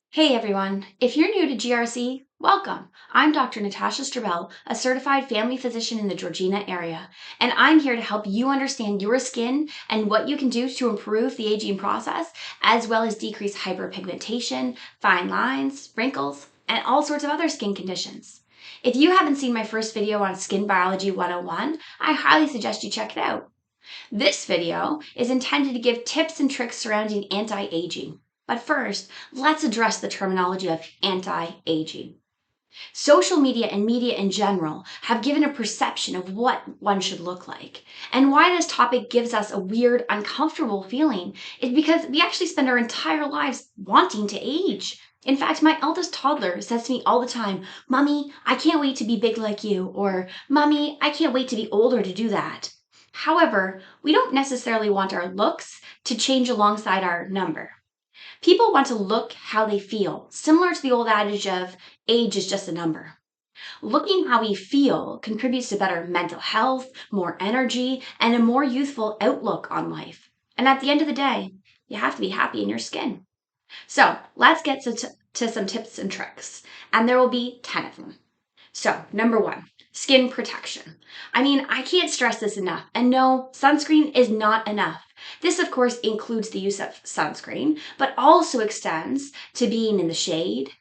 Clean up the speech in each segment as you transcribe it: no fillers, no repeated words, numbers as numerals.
Hey everyone, if you're new to GRC, welcome. I'm Dr. Natasha Stribbell, a certified family physician in the Georgina area, and I'm here to help you understand your skin and what you can do to improve the aging process, as well as decrease hyperpigmentation, fine lines, wrinkles, and all sorts of other skin conditions. If you haven't seen my first video on Skin Biology 101, I highly suggest you check it out. This video is intended to give tips and tricks surrounding anti-aging. But first, let's address the terminology of anti-aging. Social media and media in general have given a perception of what one should look like. And why this topic gives us a weird, uncomfortable feeling is because we actually spend our entire lives wanting to age. In fact, my eldest toddler says to me all the time, "Mommy, I can't wait to be big like you," or "Mommy, I can't wait to be older to do that." However, we don't necessarily want our looks to change alongside our number. People want to look how they feel, similar to the old adage of age is just a number. Looking how we feel contributes to better mental health, more energy, and a more youthful outlook on life. And at the end of the day, you have to be happy in your skin. So let's get to some tips and tricks, and there will be 10 of them. So, number one, skin protection. I can't stress this enough. And no, sunscreen is not enough. This, of course, includes the use of sunscreen, but also extends to being in the shade,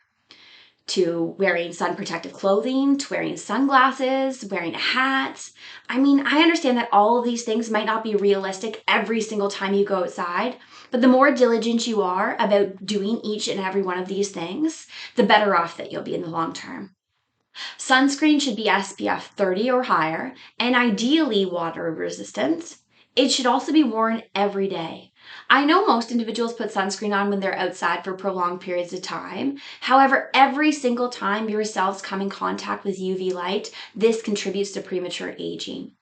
to wearing sun protective clothing, to wearing sunglasses, wearing a hat. I understand that all of these things might not be realistic every single time you go outside, but the more diligent you are about doing each and every one of these things, the better off that you'll be in the long term. Sunscreen should be SPF 30 or higher, and ideally water resistant. It should also be worn every day. I know most individuals put sunscreen on when they're outside for prolonged periods of time. However, every single time your cells come in contact with UV light, this contributes to premature aging.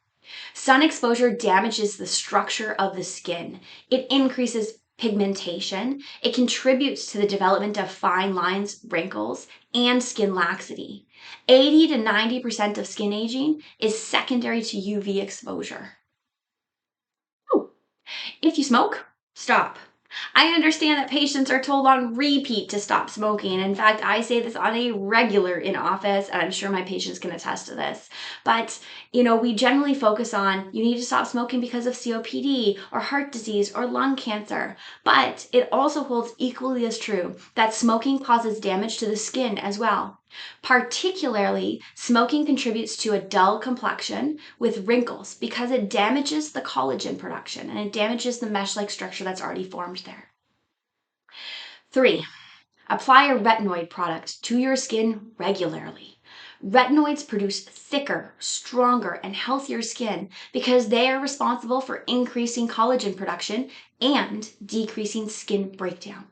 Sun exposure damages the structure of the skin. It increases pigmentation. It contributes to the development of fine lines, wrinkles, and skin laxity. 80 to 90% of skin aging is secondary to UV exposure. Ooh. If you smoke, stop. I understand that patients are told on repeat to stop smoking. In fact, I say this on a regular in office, and I'm sure my patients can attest to this. But, we generally focus on you need to stop smoking because of COPD or heart disease or lung cancer. But it also holds equally as true that smoking causes damage to the skin as well. Particularly, smoking contributes to a dull complexion with wrinkles because it damages the collagen production and it damages the mesh-like structure that's already formed there. 3. Apply a retinoid product to your skin regularly. Retinoids produce thicker, stronger, and healthier skin because they are responsible for increasing collagen production and decreasing skin breakdown.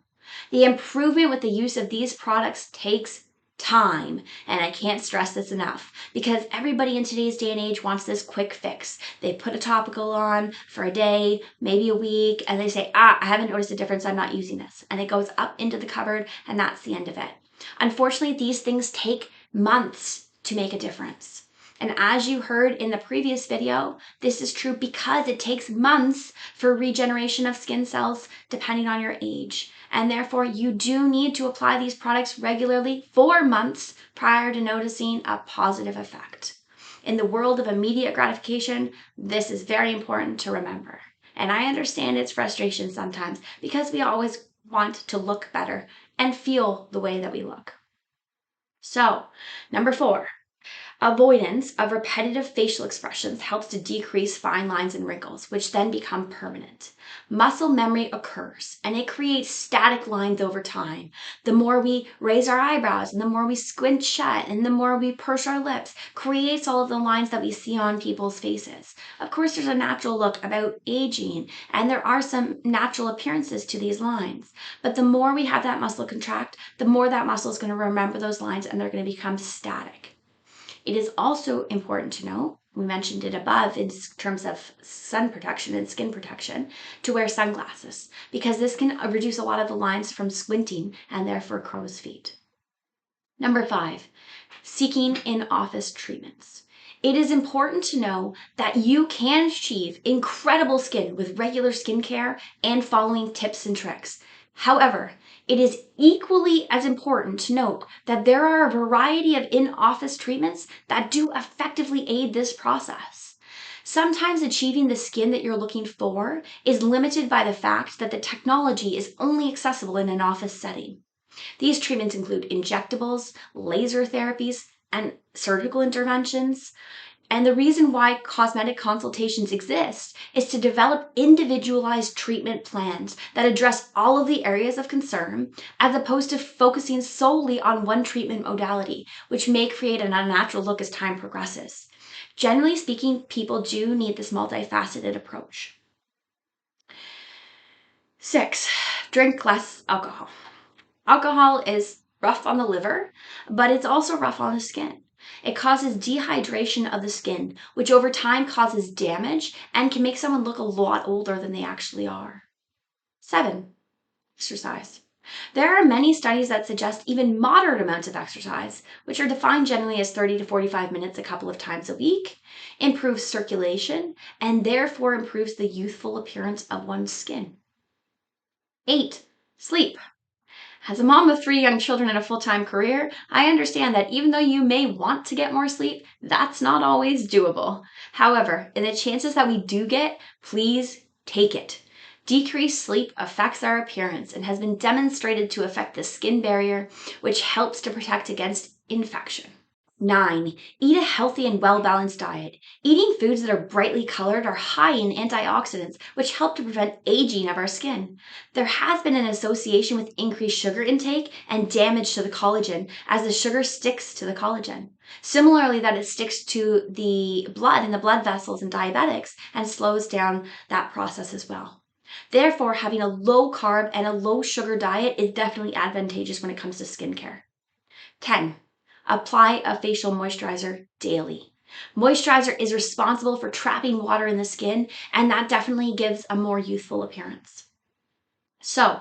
The improvement with the use of these products takes time, and I can't stress this enough because everybody in today's day and age wants this quick fix. They put a topical on for a day, maybe a week, and they say, I haven't noticed a difference, I'm not using this. And it goes up into the cupboard, and that's the end of it. Unfortunately, these things take months to make a difference. And as you heard in the previous video, this is true because it takes months for regeneration of skin cells depending on your age. And therefore, you do need to apply these products regularly for months prior to noticing a positive effect. In the world of immediate gratification, this is very important to remember. And I understand its frustration sometimes because we always want to look better and feel the way that we look. So, number 4. Avoidance of repetitive facial expressions helps to decrease fine lines and wrinkles, which then become permanent. Muscle memory occurs, and it creates static lines over time. The more we raise our eyebrows, and the more we squint shut, and the more we purse our lips, creates all of the lines that we see on people's faces. Of course, there's a natural look about aging, and there are some natural appearances to these lines. But the more we have that muscle contract, the more that muscle is going to remember those lines, and they're going to become static. It is also important to note, we mentioned it above in terms of sun protection and skin protection, to wear sunglasses because this can reduce a lot of the lines from squinting and therefore crow's feet. Number 5, seeking in-office treatments. It is important to know that you can achieve incredible skin with regular skincare and following tips and tricks. However, it is equally as important to note that there are a variety of in-office treatments that do effectively aid this process. Sometimes achieving the skin that you're looking for is limited by the fact that the technology is only accessible in an office setting. These treatments include injectables, laser therapies, and surgical interventions. And the reason why cosmetic consultations exist is to develop individualized treatment plans that address all of the areas of concern, as opposed to focusing solely on one treatment modality, which may create an unnatural look as time progresses. Generally speaking, people do need this multifaceted approach. 6, drink less alcohol. Alcohol is rough on the liver, but it's also rough on the skin. It causes dehydration of the skin, which over time causes damage and can make someone look a lot older than they actually are. 7, exercise. There are many studies that suggest even moderate amounts of exercise, which are defined generally as 30 to 45 minutes a couple of times a week, improves circulation and therefore improves the youthful appearance of one's skin. 8, sleep. As a mom of 3 young children and a full-time career, I understand that even though you may want to get more sleep, that's not always doable. However, in the chances that we do get, please take it. Decreased sleep affects our appearance and has been demonstrated to affect the skin barrier, which helps to protect against infection. 9, eat a healthy and well-balanced diet. Eating foods that are brightly colored are high in antioxidants, which help to prevent aging of our skin. There has been an association with increased sugar intake and damage to the collagen, as the sugar sticks to the collagen. Similarly, that it sticks to the blood in the blood vessels in diabetics and slows down that process as well. Therefore, having a low carb and a low sugar diet is definitely advantageous when it comes to skincare. 10, apply a facial moisturizer daily. Moisturizer is responsible for trapping water in the skin, and that definitely gives a more youthful appearance. So,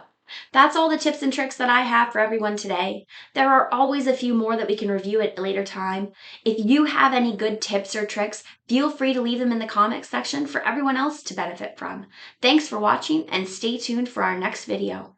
that's all the tips and tricks that I have for everyone today. There are always a few more that we can review at a later time. If you have any good tips or tricks, feel free to leave them in the comments section for everyone else to benefit from. Thanks for watching and stay tuned for our next video.